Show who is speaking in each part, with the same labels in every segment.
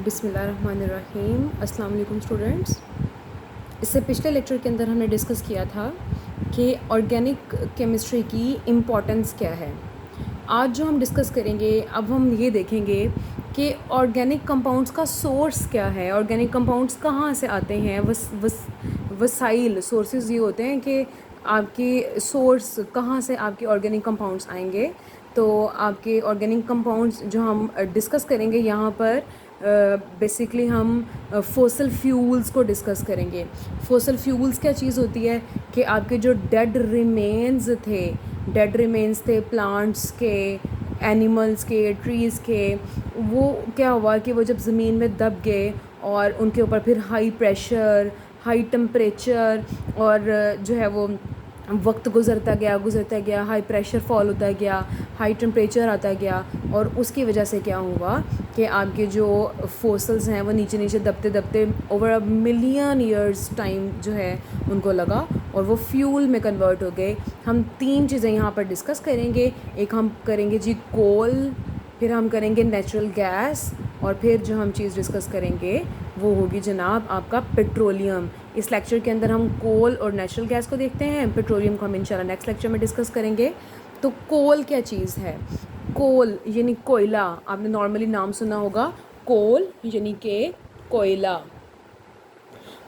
Speaker 1: बिस्मिल्लाहिर्रहमानिर्रहीम। अस्सलाम वालेकुम स्टूडेंट्स। इससे पिछले लेक्चर के अंदर हमने डिस्कस किया था कि ऑर्गेनिक केमिस्ट्री की इम्पोर्टेंस क्या है। आज जो हम डिस्कस करेंगे, अब हम ये देखेंगे कि ऑर्गेनिक कंपाउंड्स का सोर्स क्या है, ऑर्गेनिक कंपाउंड्स कहाँ से आते हैं। वसाइल सोर्सेज ये होते हैं कि आपके सोर्स कहाँ से आपके ऑर्गेनिक कंपाउंड्स आएंगे। तो आपके ऑर्गेनिक कंपाउंड्स जो हम डिस्कस करेंगे यहाँ पर बेसिकली हम फॉसल फ्यूल्स को डिस्कस करेंगे। फॉसल फ्यूल्स क्या चीज़ होती है कि आपके जो डेड रिमेन्स थे प्लांट्स के, एनिमल्स के, ट्रीज़ के, वो क्या हुआ कि वो जब ज़मीन में दब गए और उनके ऊपर फिर हाई प्रेशर, हाई टेम्परेचर और जो है वो वक्त गुज़रता गया, हाई प्रेशर फॉल होता गया, हाई टेम्परेचर आता गया, और उसकी वजह से क्या हुआ कि आपके जो फॉसल्स हैं वो नीचे नीचे दबते दबते over a million years time जो है उनको लगा और वो फ्यूल में कन्वर्ट हो गए। हम तीन चीज़ें यहाँ पर डिस्कस करेंगे। एक हम करेंगे जी कोल, फिर हम करेंगे नेचुरल गैस, और फिर जो हम चीज़ डिस्कस करेंगे वो होगी जनाब आपका पेट्रोलियम। इस लेक्चर के अंदर हम कोल और नेचुरल गैस को देखते हैं, पेट्रोलियम को हम इंशाल्लाह नेक्स्ट लेक्चर में डिस्कस करेंगे। तो कोल क्या चीज़ है? कोल यानी कोयला, आपने नॉर्मली नाम सुना होगा कोल यानी कि कोयला।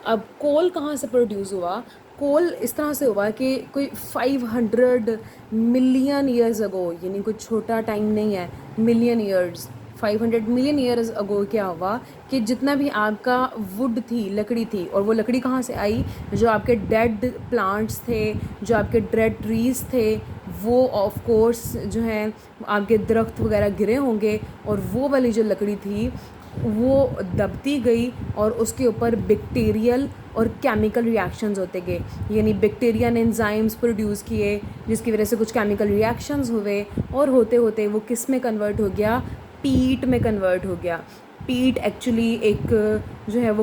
Speaker 1: अब कोल कहाँ से प्रोड्यूस हुआ? कोल इस तरह से हुआ कि कोई 500 मिलियन ईयर्स अगो, यानी कोई छोटा टाइम नहीं है, million years, 500 million years ago क्या हुआ कि जितना भी आपका वुड थी, लकड़ी थी, और वो लकड़ी कहाँ से आई? जो आपके डेड प्लांट्स थे, जो आपके डेड ट्रीज़ थे, वो ऑफ कोर्स जो हैं आपके दरख्त वगैरह गिरे होंगे, और वो वाली जो लकड़ी थी वो दबती गई और उसके ऊपर बैक्टीरियल और केमिकल रिएक्शंस होते गए, यानी बैक्टीरिया ने एंजाइम्स प्रोड्यूस किए जिसकी वजह से कुछ केमिकल रिएक्शंस हुए, और होते होते वो किस में कन्वर्ट हो गया? पीट में कन्वर्ट हो गया। पीट एक्चुअली एक जो है वो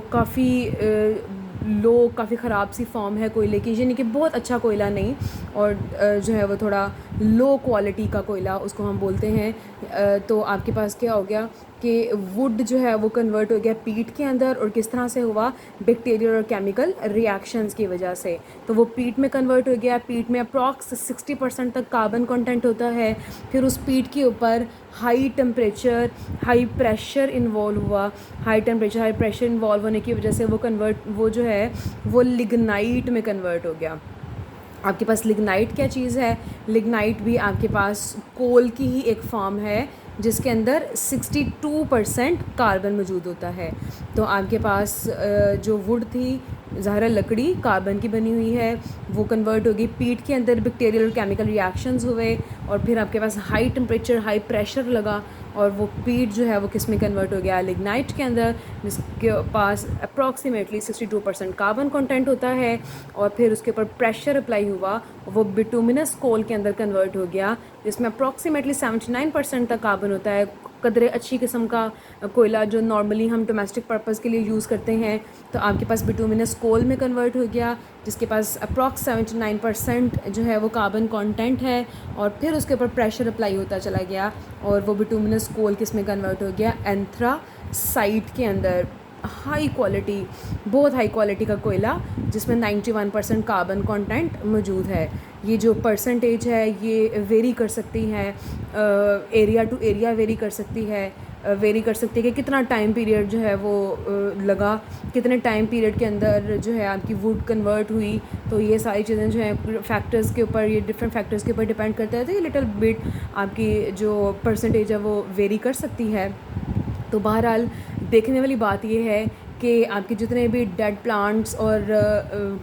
Speaker 1: काफ़ी ख़राब सी फॉर्म है कोयले की, यानी कि बहुत अच्छा कोयला नहीं, और जो है वो थोड़ा लो क्वालिटी का कोयला उसको हम बोलते हैं। तो आपके पास क्या हो गया कि वुड जो है वो कन्वर्ट हो गया पीट के अंदर, और किस तरह से हुआ? बैक्टीरियल और केमिकल रिएक्शंस की वजह से। तो वो पीट में कन्वर्ट हो गया। पीट में अप्रॉक्स 60% तक कार्बन कंटेंट होता है। फिर उस पीट के ऊपर high temperature, high pressure involve हुआ। High temperature, high pressure involve होने की वजह से वो जो है वो लिग्नाइट में कन्वर्ट हो गया। आपके पास लिग्नाइट क्या चीज़ है? लिग्नाइट भी आपके पास कोल की ही एक फॉर्म है जिसके अंदर 62% कार्बन मौजूद होता है। तो आपके पास जो वुड थी, ज़ाहिर लकड़ी कार्बन की बनी हुई है, वो कन्वर्ट हो गई पीट के अंदर, बैक्टीरियल और केमिकल रिएक्शंस हुए, और फिर आपके पास हाई टेम्परेचर, हाई प्रेशर लगा, और वो पीट जो है वो किस में कन्वर्ट हो गया? लिग्नाइट के अंदर, जिसके पास अप्रॉक्सीमेटली 62% कार्बन कंटेंट होता है। और फिर उसके ऊपर प्रेशर अप्लाई हुआ, वो बिटुमिनस कोल के अंदर कन्वर्ट हो गया, जिसमें अप्रॉक्सीमेटली 79% तक कार्बन होता है। कदरे अच्छी किस्म का कोयला जो नॉर्मली हम डोमेस्टिक पर्पज़ के लिए यूज़ करते हैं, तो आपके पास बिटुमिनस कोल में कन्वर्ट हो गया, जिसके पास अप्रॉक्स 79% जो है वो कार्बन कंटेंट है। और फिर उसके ऊपर प्रेशर अप्लाई होता चला गया, और वो बिटुमिनस कोल किस में कन्वर्ट हो गया? एंथ्रासाइट के अंदर। हाई क्वालिटी, बहुत हाई क्वालिटी का कोयला जिसमें 91% कार्बन कंटेंट मौजूद है। ये जो परसेंटेज है ये वेरी कर सकती है, एरिया टू एरिया वेरी कर सकती है, कि कितना टाइम पीरियड जो है वो लगा, कितने टाइम पीरियड के अंदर जो है आपकी वुड कन्वर्ट हुई। तो ये सारी चीज़ें जो हैं फैक्टर्स के ऊपर, ये डिफरेंट फैक्टर्स के ऊपर डिपेंड करता है। तो ये लिटिल बिट आपकी जो परसेंटेज है वो वेरी कर सकती है। तो बहरहाल देखने वाली बात ये है कि आपके जितने भी डेड प्लांट्स और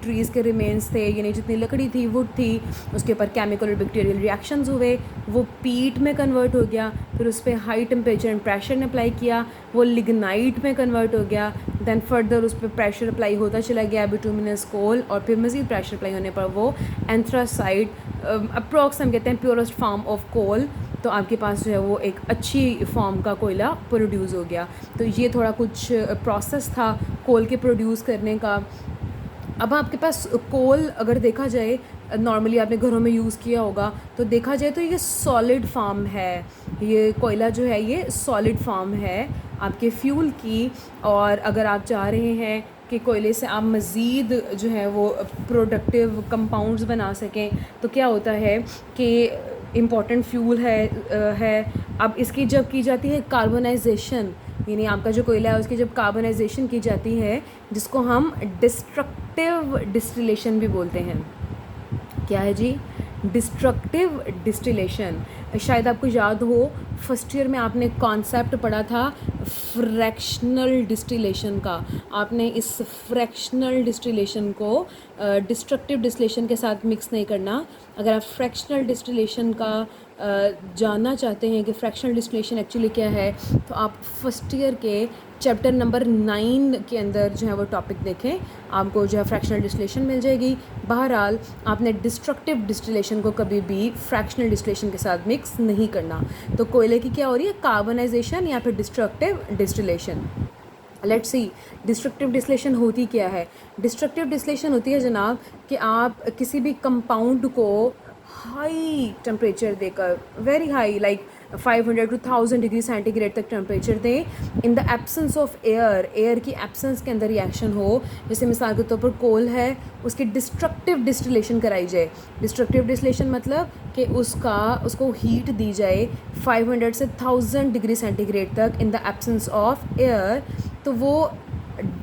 Speaker 1: ट्रीज़ के रिमेन्स थे, यानी जितनी लकड़ी थी, वुड थी, उसके ऊपर केमिकल और बैक्टीरियल रिएक्शंस हुए, वो पीट में कन्वर्ट हो गया। फिर उस पर हाई टेम्परेचर एंड प्रेशर ने अप्लाई किया, वो लिग्नाइट में कन्वर्ट हो गया। दैन फर्दर उस पर प्रेशर अप्लाई होता चला गया, बिटुमिनस कोल, और फिर मज़ीद प्रेशर अप्लाई होने पर वो एंथ्रासाइट, अप्रॉक्स हम कहते हैं प्योरेस्ट फॉर्म ऑफ कोल, तो आपके पास जो है वो एक अच्छी फॉर्म का कोयला प्रोड्यूस हो गया। तो ये थोड़ा कुछ प्रोसेस था कोल के प्रोड्यूस करने का। अब आपके पास कोल अगर देखा जाए नॉर्मली आपने घरों में यूज़ किया होगा, तो देखा जाए तो ये सॉलिड फॉर्म है। ये कोयला जो है ये सॉलिड फॉर्म है आपके फ्यूल की। और अगर आप चाह रहे हैं कि कोयले से आप मज़ीद जो है वो प्रोडक्टिव कंपाउंड्स बना सकें, तो क्या होता है कि इम्पॉर्टेंट फ्यूल है। अब इसकी जब की जाती है कार्बोनाइजेशन, यानी आपका जो कोयला है उसकी जब कार्बोनाइजेशन की जाती है, जिसको हम डिस्ट्रक्टिव डिस्टिलेशन भी बोलते हैं। क्या है जी? Destructive distillation. शायद आपको याद हो फर्स्ट ईयर में आपने कॉन्सेप्ट पढ़ा था फ्रैक्शनल डिस्टिलेशन का। आपने इस फ्रैक्शनल डिस्टिलेशन को डिस्ट्रक्टिव डिस्टिलेशन के साथ मिक्स नहीं करना। अगर आप फ्रैक्शनल डिस्टिलेशन का जानना चाहते हैं कि फ्रैक्शनल डिस्टिलेशन एक्चुअली क्या है, तो आप फर्स्ट ईयर के चैप्टर नंबर 9 के अंदर जो है वो टॉपिक देखें, आपको जो है फ्रैक्शनल डिस्टिलेशन मिल जाएगी। बहरहाल आपने डिस्ट्रक्टिव डिस्टिलेशन को कभी भी फ्रैक्शनल डिस्टिलेशन के साथ मिक्स नहीं करना। तो कोयले की क्या हो रही है? कार्बोनाइजेशन या फिर destructive distillation. Let's see destructive distillation होती क्या है। डिस्ट्रक्टिव डिस्टिलेशन होती है जनाब कि आप किसी भी कंपाउंड को हाई टेम्परेचर देकर, very high like 500 to 1000 degree centigrade तक टेम्परेचर दें, in the absence of air, air की एब्सेंस के अंदर रिएक्शन हो। जैसे मिसाल के तौर पर कोल है, उसकी डिस्ट्रक्टिव डिस्टिलेशन कराई जाए। डिस्ट्रक्टिव डिस्टिलेशन मतलब कि उसको हीट दी जाए 500 से 1000 डिग्री सेंटीग्रेड तक in the absence of air, तो वो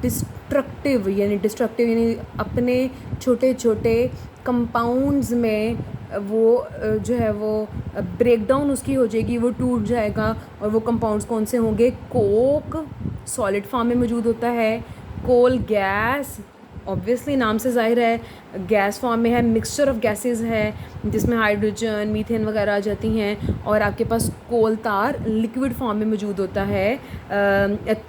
Speaker 1: डिस्ट्रक्टिव यानी अपने छोटे छोटे कंपाउंड्स में वो जो है वो ब्रेकडाउन उसकी हो जाएगी, वो टूट जाएगा। और वो कंपाउंड्स कौन से होंगे? कोक सॉलिड फॉर्म में मौजूद होता है, कोल गैस ऑब्वियसली नाम से ज़ाहिर है गैस फॉर्म में है, मिक्सचर ऑफ गैसेस है जिसमें हाइड्रोजन मीथेन वगैरह आ जाती हैं। और आपके पास कोल तार लिक्विड फॉर्म में मौजूद होता है,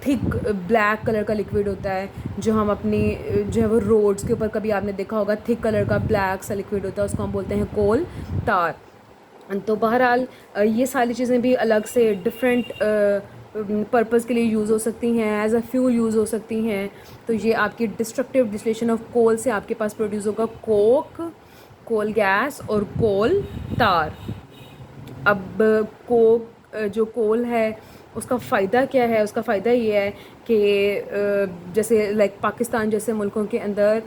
Speaker 1: थिक ब्लैक कलर का लिक्विड होता है, जो हम अपनी जो है वो रोड्स के ऊपर कभी आपने देखा होगा, थिक कलर का ब्लैक सा लिक्विड होता है, उसको हम बोलते हैं कोल तार। तो बहरहाल ये सारी चीज़ें भी अलग से डिफरेंट पर्पज़ के लिए यूज़ हो सकती हैं, एज अ फ्यूल यूज़ हो सकती हैं। तो ये आपकी डिस्ट्रक्टिव डिस्टिलेशन ऑफ कोल से आपके पास प्रोड्यूस होगा कोक, कोल गैस और कोल तार। अब जो कोल है उसका फ़ायदा क्या है? उसका फ़ायदा ये है कि जैसे लाइक पाकिस्तान जैसे मुल्कों के अंदर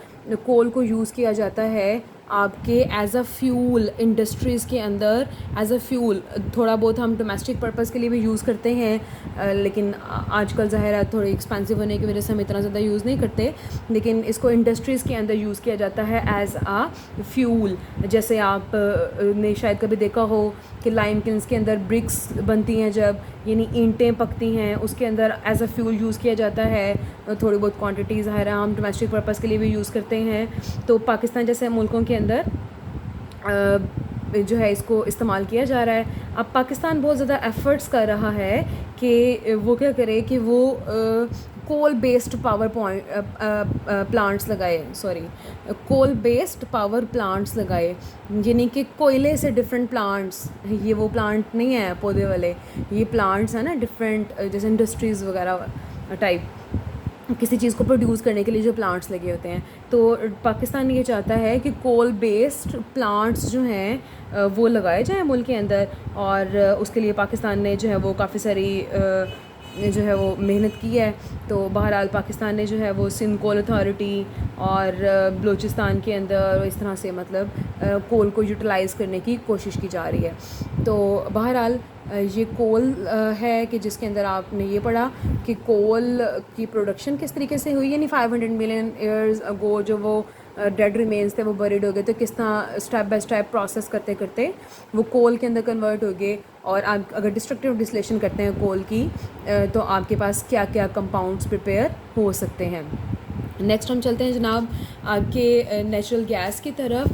Speaker 1: कोल को यूज़ किया जाता है आपके एज अ फ्यूल, इंडस्ट्रीज़ के अंदर एज अ फ्यूल। थोड़ा बहुत हम डोमेस्टिक पर्पज़ के लिए भी यूज़ करते हैं, लेकिन आजकल ज़ाहिर है थोड़ी एक्सपेंसिव होने की वजह से हम इतना ज़्यादा यूज़ नहीं करते, लेकिन इसको इंडस्ट्रीज़ के अंदर यूज़ किया जाता है एज आ फ्यूल। जैसे आप ने शायद कभी देखा हो कि लाइम किल्स के अंदर ब्रिक्स बनती हैं, जब यानी ईंटें पकती हैं, उसके अंदर एज अ फ्यूल यूज़ किया जाता है। थोड़ी बहुत क्वांटिटी ज़ाहिर है हम डोमेस्टिक पर्पज़ के लिए भी यूज़ करते हैं। तो पाकिस्तान जैसे मुल्कों के अंदर जो है इसको इस्तेमाल किया जा रहा है। अब पाकिस्तान बहुत ज़्यादा एफ़र्ट्स कर रहा है कि वो क्या करे कि वो कोल बेस्ड पावर प्लांट्स लगाए, कोल बेस्ड पावर प्लांट्स लगाए, यानी कि कोयले से डिफरेंट प्लांट्स। ये वो प्लांट नहीं है पौधे वाले, ये प्लांट्स हैं ना डिफरेंट, जैसे इंडस्ट्रीज़ वगैरह टाइप, किसी चीज़ को प्रोड्यूस करने के लिए जो प्लांट्स लगे होते हैं। तो पाकिस्तान ये चाहता है कि कोल बेस्ड प्लांट्स जो हैं वो लगाए जाएँ मुल्क के अंदर, और उसके लिए पाकिस्तान ने जो है वो काफ़ी सारी जो है वो मेहनत की है। तो बहरहाल पाकिस्तान ने जो है वो सिंध कोल अथॉरिटी और बलूचिस्तान के अंदर इस तरह से मतलब कोल को यूटिलाइज़ करने की कोशिश की जा रही है। तो बहरहाल ये कोल है कि जिसके अंदर आपने ये पढ़ा कि कोल की प्रोडक्शन किस तरीके से हुई, यानी 500 मिलियन ईयर्स अगो जो वो डेड रिमेन्स थे वो बरीड हो गए, तो किस तरह स्टेप बाय स्टेप प्रोसेस करते करते वो कोल के अंदर कन्वर्ट हो गए। और आप अगर डिस्ट्रक्टिव डिस्टिलेशन करते हैं कोल की, तो आपके पास क्या क्या कंपाउंड्स प्रिपेयर हो सकते हैं। नेक्स्ट हम चलते हैं जनाब आपके नेचुरल गैस की तरफ।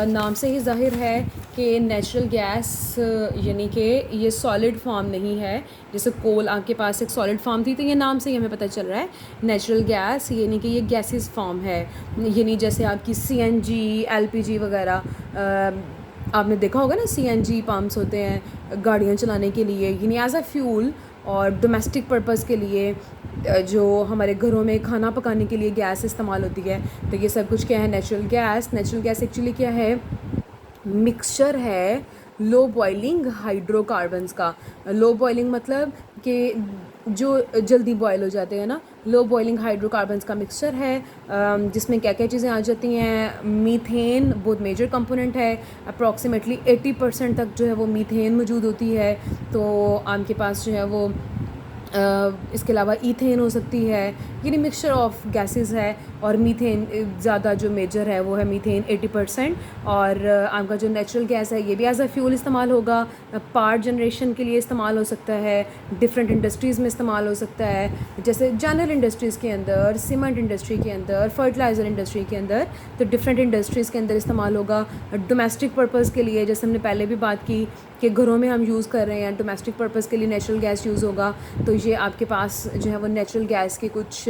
Speaker 1: नाम से ही ज़ाहिर है कि नेचुरल गैस यानी कि ये सॉलिड फॉर्म नहीं है। जैसे कोल आपके पास एक सॉलिड फॉर्म थी, तो ये नाम से ही हमें पता चल रहा है नेचुरल गैस यानी कि ये गैसेस फॉर्म है। यानी जैसे आपकी CNG, LPG वगैरह, आपने देखा होगा ना CNG पम्प्स होते हैं गाड़ियाँ चलाने के लिए, यानी एज अ फ्यूल और डोमेस्टिक पर्पज़ के लिए जो हमारे घरों में खाना पकाने के लिए गैस इस्तेमाल होती है, तो ये सब कुछ क्या है, natural gas. Natural gas actually क्या है, मिक्सचर है लो बॉइलिंग हाइड्रोकार्बन्स का। लो बॉइलिंग मतलब कि जो जल्दी बॉयल हो जाते हैं ना, लो बॉइलिंग हाइड्रोकार्बन्स का मिक्सचर है, जिसमें क्या क्या चीज़ें आ जाती हैं। मीथेन बहुत मेजर कंपोनेंट है, अप्रॉक्सीमेटली 80% तक जो है वो मीथेन मौजूद होती है। तो आपके पास जो है वो इसके अलावा ईथेन हो सकती है, यानी मिक्सचर ऑफ गैसेस है। और मीथेन ज़्यादा जो मेजर है वो है मीथेन 80%। और आपका जो नेचुरल गैस है ये भी एज अ फ्यूल इस्तेमाल होगा, पावर जनरेशन के लिए इस्तेमाल हो सकता है, डिफरेंट इंडस्ट्रीज़ में इस्तेमाल हो सकता है, जैसे जनरल इंडस्ट्रीज़ के अंदर, सीमेंट इंडस्ट्री के अंदर, फर्टिलाइज़र इंडस्ट्री के अंदर। तो डिफरेंट इंडस्ट्रीज़ के अंदर इस्तेमाल होगा। डोमेस्टिक पर्पज़ के लिए, जैसे हमने पहले भी बात की कि घरों में हम यूज़ कर रहे हैं, डोमेस्टिक पर्पज़ के लिए नेचुरल गैस यूज़ होगा। तो ये आपके पास जो है वो नेचुरल गैस के कुछ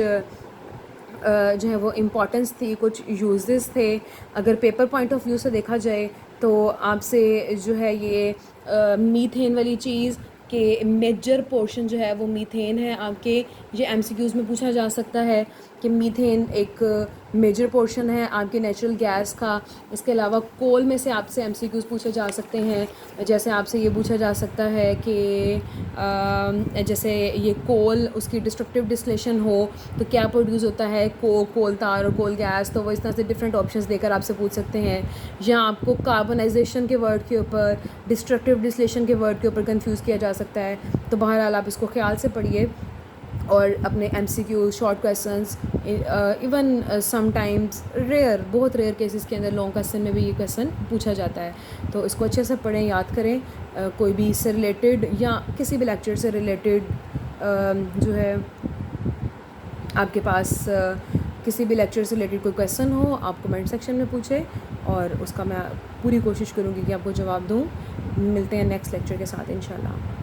Speaker 1: जो है वो इम्पोर्टेंस थी, कुछ यूजेस थे। अगर पेपर पॉइंट ऑफ व्यू से देखा जाए तो आपसे जो है ये मीथेन वाली चीज़ के मेजर पोर्शन जो है वो मीथेन है। आपके ये एमसीक्यूज़ में पूछा जा सकता है कि मीथेन एक मेजर पोर्शन है आपके नेचुरल गैस का। इसके अलावा कोल में से आपसे एमसीक्यूज़ पूछे जा सकते हैं, जैसे आपसे ये पूछा जा सकता है कि जैसे ये कोल, उसकी डिस्ट्रक्टिव डिस्टिलेशन हो तो क्या प्रोड्यूस होता है, कोल तार और कोल गैस। तो वो इस तरह से डिफरेंट ऑप्शंस देकर आपसे पूछ सकते हैं। या आपको कार्बनाइजेशन के वर्ड के ऊपर, डिस्ट्रक्टिव डिस्टिलेशन के वर्ड के ऊपर कंफ्यूज किया जा सकता है। तो बहरहाल आप इसको ख्याल से पढ़िए और अपने MCQ short questions, even sometimes rare, बहुत रेयर केसेस के अंदर लॉन्ग क्वेश्चन में भी ये क्वेश्चन पूछा जाता है। तो इसको अच्छे से पढ़ें, याद करें। कोई भी इससे रिलेटेड या किसी भी लेक्चर से रिलेटेड जो है आपके पास किसी भी लेक्चर से रिलेटेड कोई क्वेश्चन हो, आप कमेंट सेक्शन में पूछें और उसका मैं पूरी कोशिश करूँगी कि आपको जवाब दूँ। मिलते हैं नेक्स्ट लेक्चर के साथ इंशाल्लाह।